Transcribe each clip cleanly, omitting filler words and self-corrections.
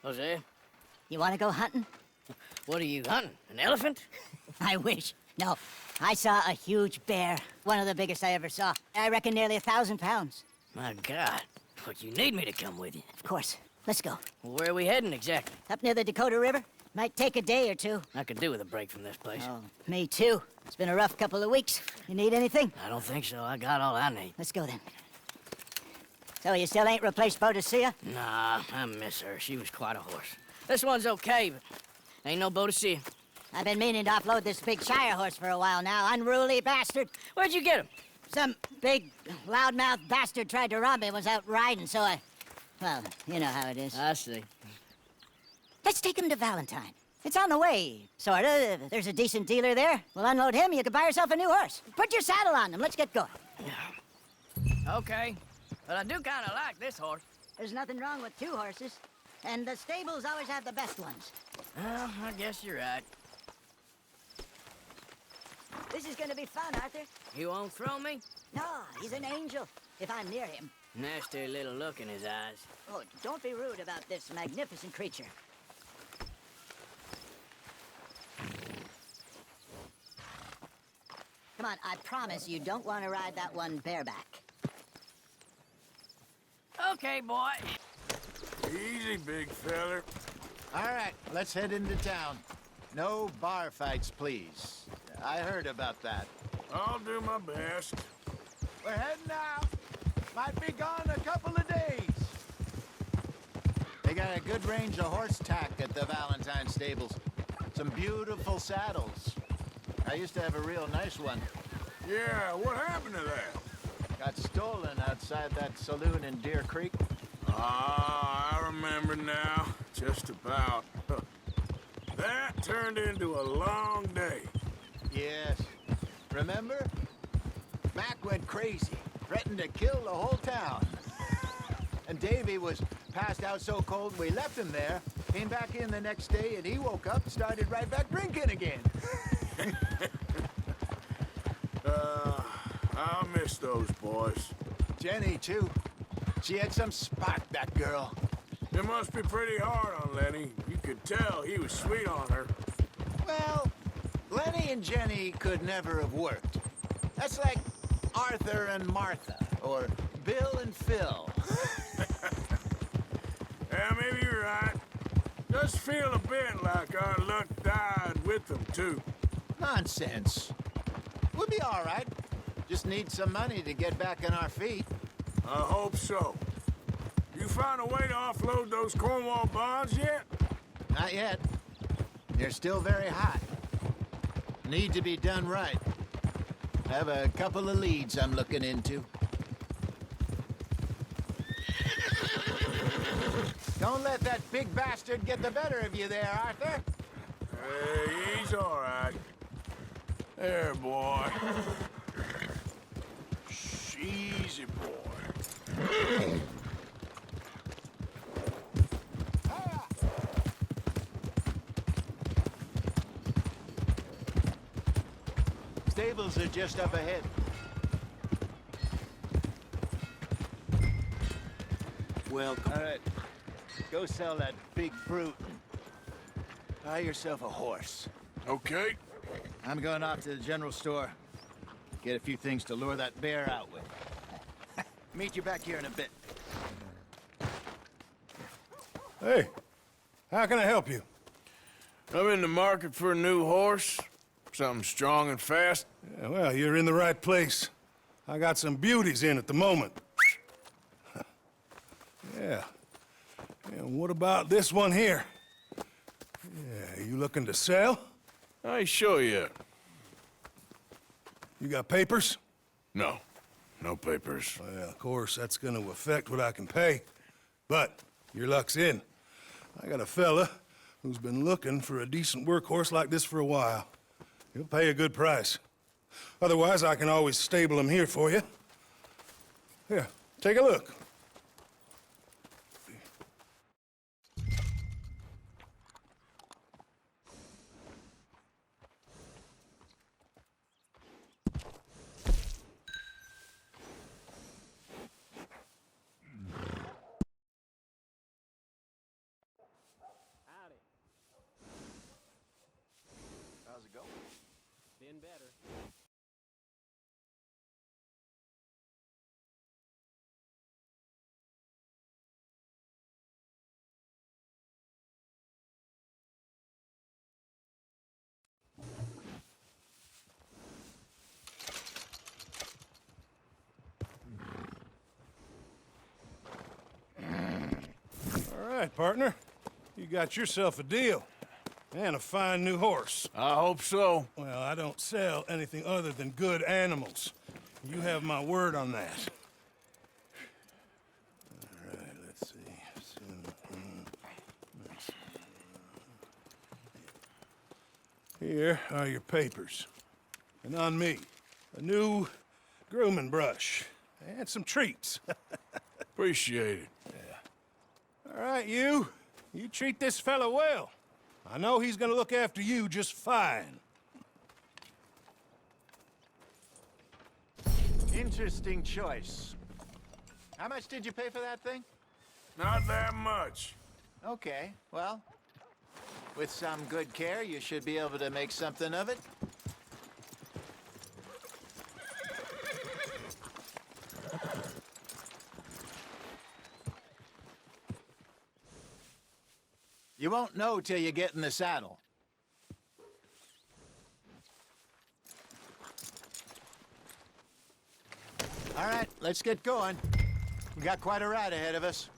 Jose, You want to go hunting? what are you hunting? An elephant? I wish. No, I saw a huge bear. One of the biggest I ever saw. I reckon nearly 1,000 pounds. My God. But you need me to come with you. Of course. Let's go. Well, where are we heading exactly? Up near the Dakota River. Might take a day or two. I could do with a break from this place. Oh, me too. It's been a rough couple of weeks. You need anything? I don't think so. I got all I need. Let's go then. So you still ain't replaced Boadicea? Nah, I miss her. She was quite a horse. This one's okay, but ain't no Boadicea. I've been meaning to offload this big Shire horse for a while now. Unruly bastard. Where'd you get him? Some big, loudmouth bastard tried to rob me, was out riding, so I... Well, you know how it is. I see. Let's take him to Valentine. It's on the way, sorta. There's a decent dealer there. We'll unload him, you can buy yourself a new horse. Put your saddle on him, let's get going. Okay. But I do kind of like this horse. There's nothing wrong with two horses. And the stables always have the best ones. Well, I guess you're right. This is gonna be fun, Arthur. You won't throw me? No, he's an angel, if I'm near him. Nasty little look in his eyes. Oh, don't be rude about this magnificent creature. Come on, I promise you don't want to ride that one bareback. Okay, boy. Easy, big feller. All right, let's head into town. No bar fights, please. I heard about that. I'll do my best. We're heading out. Might be gone a couple of days. They got a good range of horse tack at the Valentine stables. Some beautiful saddles. I used to have a real nice one. Yeah, what happened to that? Got stolen outside that saloon in Deer Creek. Ah, I remember now. Just about. That turned into a long day. Yes. Remember? Mac went crazy, threatened to kill the whole town. And Davy was passed out so cold we left him there, came back in the next day, and he woke up and started right back drinking again. I'll miss those boys. Jenny, too. She had some spark, that girl. It must be pretty hard on Lenny. You could tell he was sweet on her. Well, Lenny and Jenny could never have worked. That's like Arthur and Martha, or Bill and Phil. Yeah, maybe you're right. Does feel a bit like our luck died with them, too. Nonsense. We'll be all right. Just need some money to get back on our feet. I hope so. You found a way to offload those Cornwall bonds yet? Not yet. They're still very hot. Need to be done right. I have a couple of leads I'm looking into. Don't let that big bastard get the better of you there, Arthur. Hey, he's all right. There, boy. Shh, easy, boy. Stables are just up ahead. Welcome. All right. Go sell that big fruit. Buy yourself a horse. Okay. I'm going off to the general store. Get a few things to lure that bear out with. Meet you back here in a bit. Hey, how can I help you? I'm in the market for a new horse. Something strong and fast. Yeah, well, you're in the right place. I got some beauties in at the moment. Yeah. And what about this one here? Yeah, you looking to sell? I show you. You got papers? No. No papers. Well, of course, that's gonna affect what I can pay. But your luck's in. I got a fella who's been looking for a decent workhorse like this for a while. He'll pay a good price. Otherwise, I can always stable him here for you. Here, take a look. right, partner. You got yourself a deal. And a fine new horse. I hope so. Well, I don't sell anything other than good animals. You have my word on that. All right, let's see. Here are your papers. And on me, a new grooming brush. And some treats. Appreciate it. All right, you. You treat this fella well. I know he's gonna look after you just fine. Interesting choice. How much did you pay for that thing? Not that much. Okay, well, with some good care, you should be able to make something of it. You won't know till you get in the saddle. All right, let's get going. We got quite a ride ahead of us.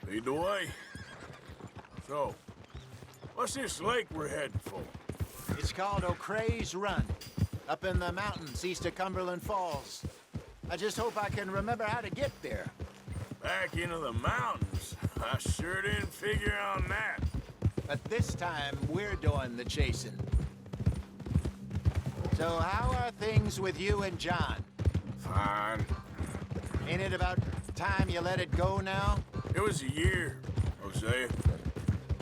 Lead the way. So, what's this lake we're heading for? It's called O'Creagh's Run, up in the mountains east of Cumberland Falls. I just hope I can remember how to get there. Back into the mountains? I sure didn't figure on that. But this time, we're doing the chasing. So how are things with you and John? Fine. Ain't it about time you let it go now? It was a year, Hosea.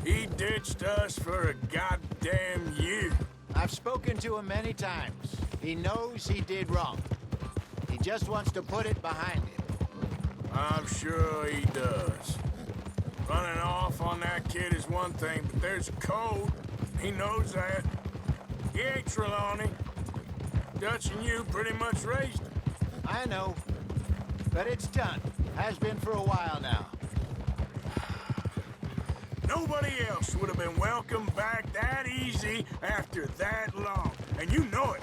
He ditched us for a goddamn year. I've spoken to him many times. He knows he did wrong. He just wants to put it behind him. I'm sure he does. Running off on that kid is one thing, but there's a code. He knows that. He ain't Trelawney. Dutch and you pretty much raised him. I know. But it's done. Has been for a while now. Nobody else would have been welcomed back that easy after that long. And you know it.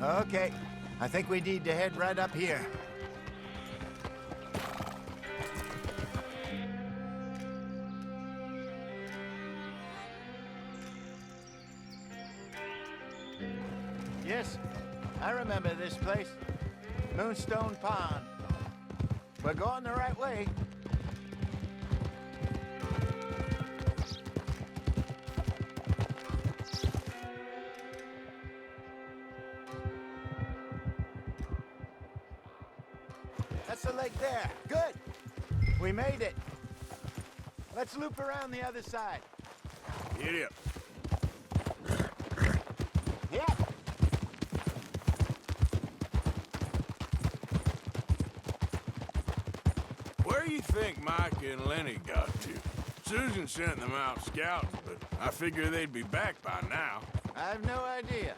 Okay. I think we need to head right up here. Yes, I remember this place. Moonstone Pond. We're going the right way. That's the lake there. Good. We made it. Let's loop around the other side. Giddy up. Yeah. Where do you think Mike and Lenny got to? Susan sent them out scouting, but I figure they'd be back by now. I have no idea.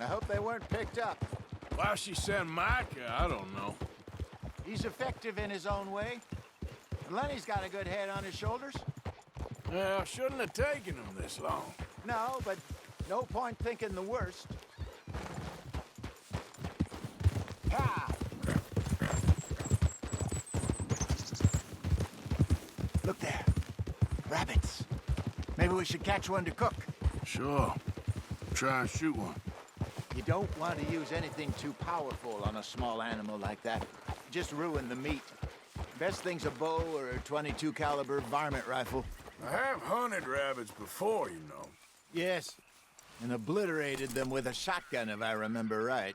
I hope they weren't picked up. Why she sent Micah, I don't know. He's effective in his own way. Lenny's got a good head on his shoulders. Well, shouldn't have taken them this long. No, but no point thinking the worst. Ha! Look there. Rabbits. Maybe we should catch one to cook. Sure. Try and shoot one. You don't want to use anything too powerful on a small animal like that. Just ruin the meat. Best thing's a bow or a .22 caliber varmint rifle. I have hunted rabbits before, you know. Yes, and obliterated them with a shotgun, if I remember right.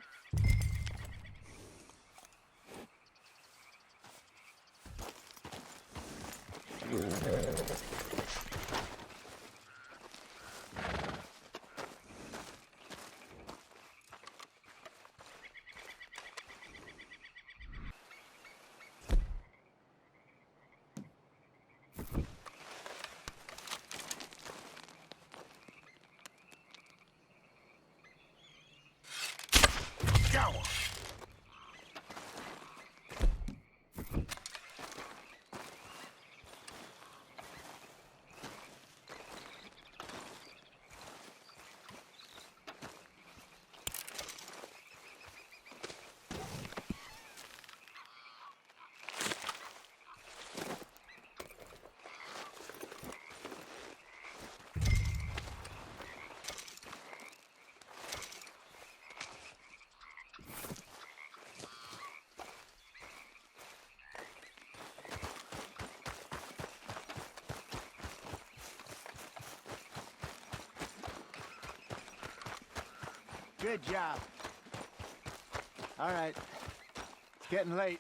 Got one. Good job. All right. It's getting late.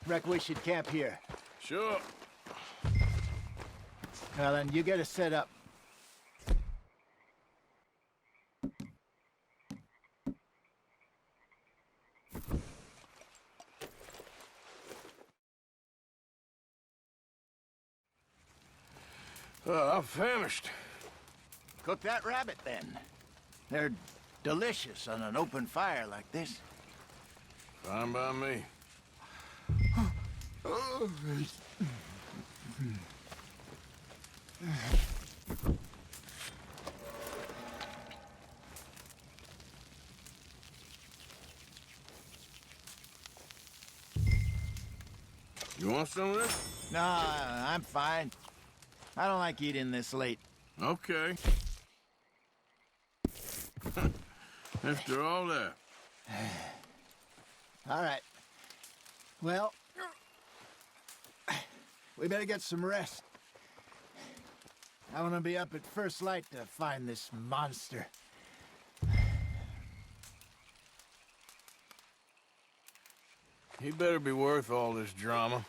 Reckon we should camp here. Sure. Well, then, you get us set up. I'm famished. Cook that rabbit, then. They're delicious on an open fire like this. Fine by me. You want some of this? No, I'm fine. I don't like eating this late. Okay. After all that. All right. Well, we better get some rest. I want to be up at first light to find this monster. He better be worth all this drama.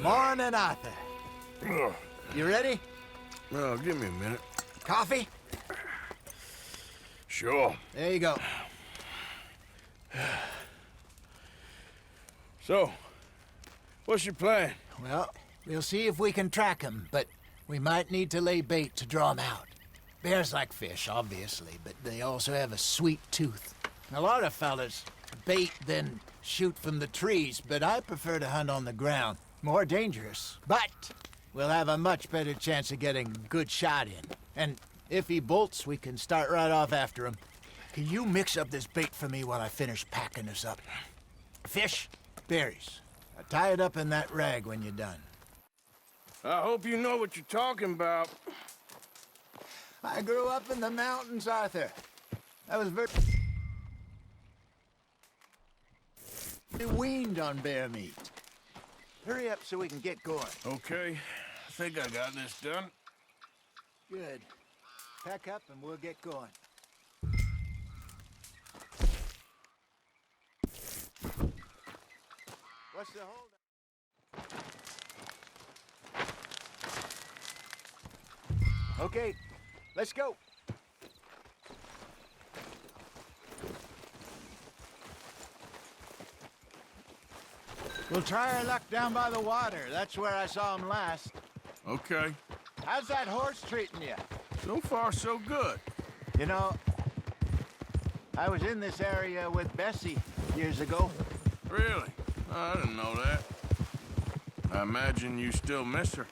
Morning, Arthur. Ugh. You ready? Well, give me a minute. Coffee? Sure. There you go. So, what's your plan? Well, we'll see if we can track him, but we might need to lay bait to draw him out. Bears like fish, obviously, but they also have a sweet tooth. A lot of fellas bait, then shoot from the trees, but I prefer to hunt on the ground. More dangerous, but we'll have a much better chance of getting a good shot in. And if he bolts, we can start right off after him. Can you mix up this bait for me while I finish packing this up? Fish, berries. Tie it up in that rag when you're done. I hope you know what you're talking about. I grew up in the mountains, Arthur. I was very weaned on bear meat. Hurry up so we can get going. Okay, I think I got this done. Good. Pack up and we'll get going. What's the hold? Okay, let's go. We'll try our luck down by the water. That's where I saw him last. Okay. How's that horse treating you? So far, so good. You know, I was in this area with Bessie years ago. Really? I didn't know that. I imagine you still miss her.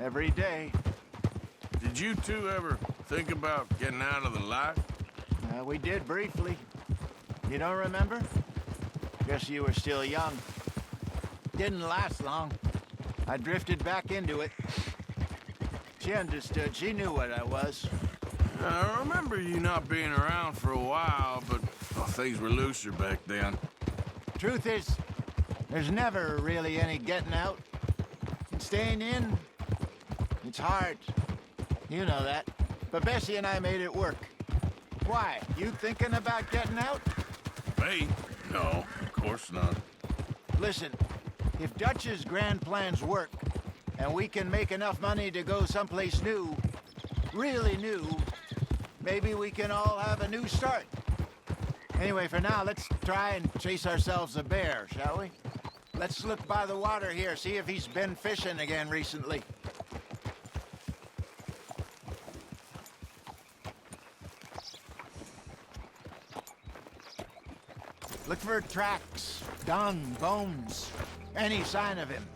Every day. Did you two ever think about getting out of the life? We did briefly. You don't remember? Guess you were still young. Didn't last long. I drifted back into it. She understood. She knew what I was. I remember you not being around for a while, but things were looser back then. Truth is, there's never really any getting out. Staying in, it's hard. You know that. But Bessie and I made it work. Why? You thinking about getting out? Me? No, of course not. Listen, if Dutch's grand plans work, and we can make enough money to go someplace new, really new, maybe we can all have a new start. Anyway, for now, let's try and chase ourselves a bear, shall we? Let's look by the water here, see if he's been fishing again recently. Look for tracks, dung, bones, any sign of him.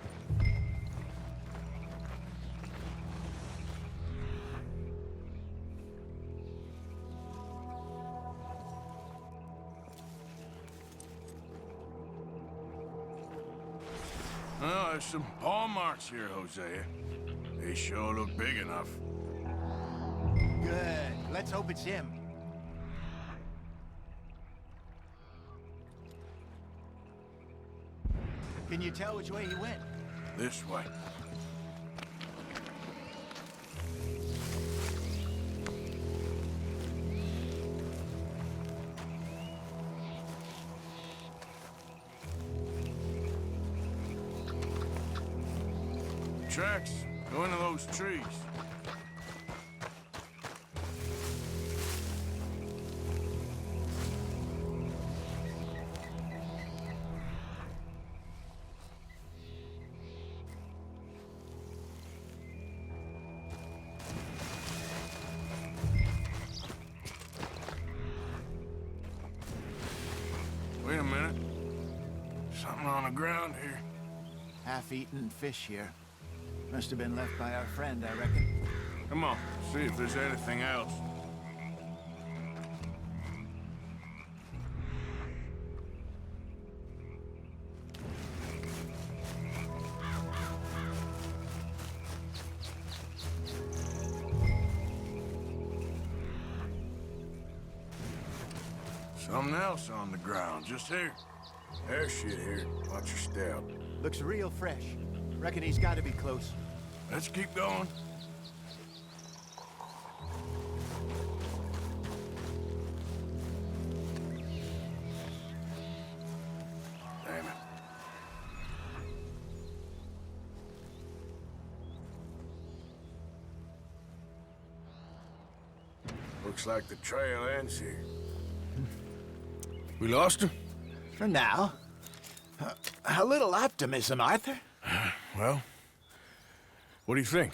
Oh, there's some paw marks here, Hosea. They sure look big enough. Good. Let's hope it's him. Can you tell which way he went? This way. tracks go into those trees. Wait a minute. Something on the ground here. Half-eaten fish here. Must have been left by our friend, I reckon. Come on, see if there's anything else. Something else on the ground, just here. There's shit here. Watch your step. Looks real fresh. Reckon he's got to be close. Let's keep going. Damn it. Looks like the trail ends here. We lost him? For now. A little optimism, Arthur. Well, what do you think?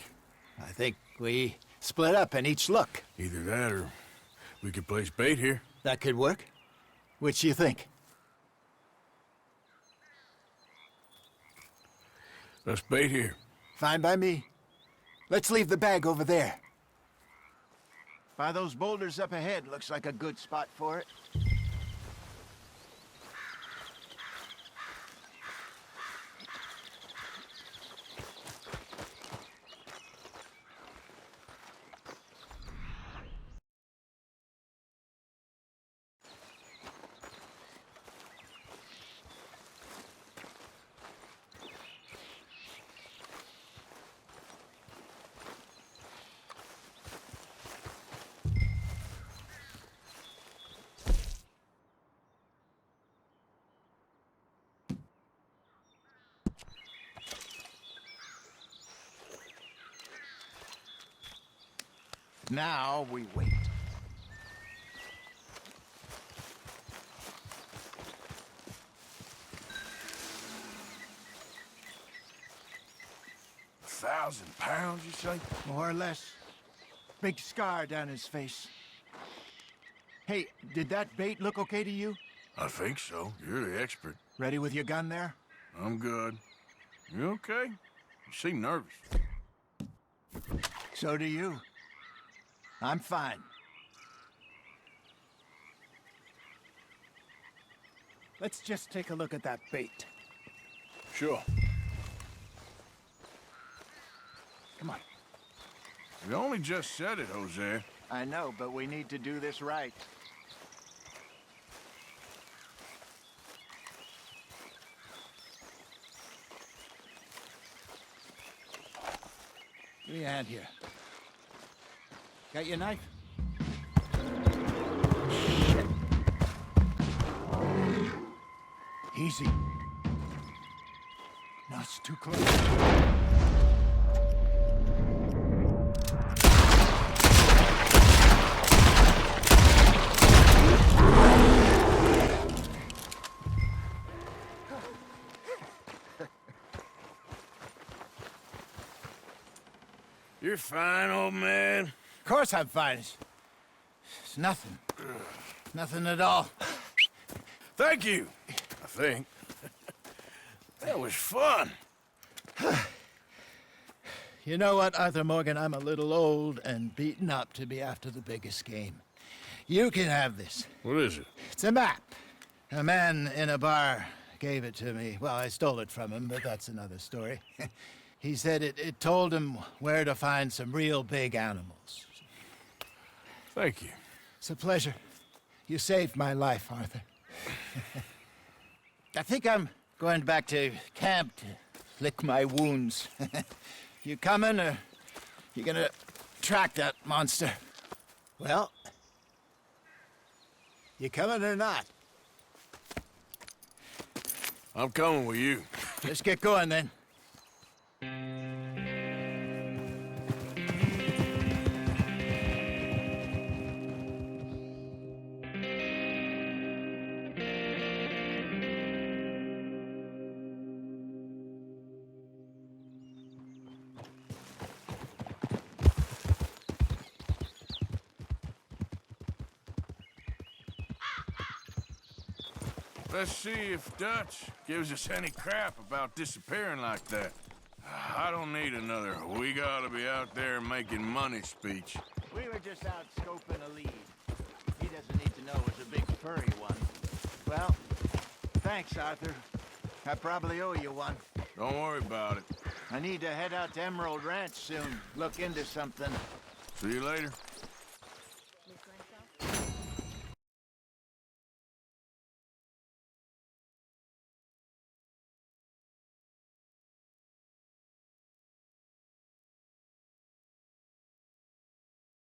I think we split up and each look. Either that or we could place bait here. That could work. Which do you think? Let's bait here. Fine by me. Let's leave the bag over there. By those boulders up ahead, looks like a good spot for it. Now we wait. £1,000, you say? More or less. Big scar down his face. Hey, did that bait look okay to you? I think so. You're the expert. Ready with your gun there? I'm good. You okay? You seem nervous. So do you. I'm fine. Let's just take a look at that bait. Sure. Come on. You only just said it, Jose. I know, but we need to do this right. Give me a hand here. Got your knife? Shit. Easy. No, it's too close. You're fine, old man. Of course I'm fine. It's nothing. Nothing at all. Thank you, I think. That was fun. You know what, Arthur Morgan? I'm a little old and beaten up to be after the biggest game. You can have this. What is it? It's a map. A man in a bar gave it to me. Well, I stole it from him, but that's another story. He said it told him where to find some real big animals. Thank you. It's a pleasure. You saved my life, Arthur. I think I'm going back to camp to lick my wounds. You coming, or you gonna track that monster? Well, you coming or not? I'm coming with you. Let's get going, then. Let's see if Dutch gives us any crap about disappearing like that. I don't need another "we gotta be out there making money" speech. We were just out scoping a lead. He doesn't need to know it was a big furry one. Well, thanks, Arthur. I probably owe you one. Don't worry about it. I need to head out to Emerald Ranch soon. Look into something. See you later.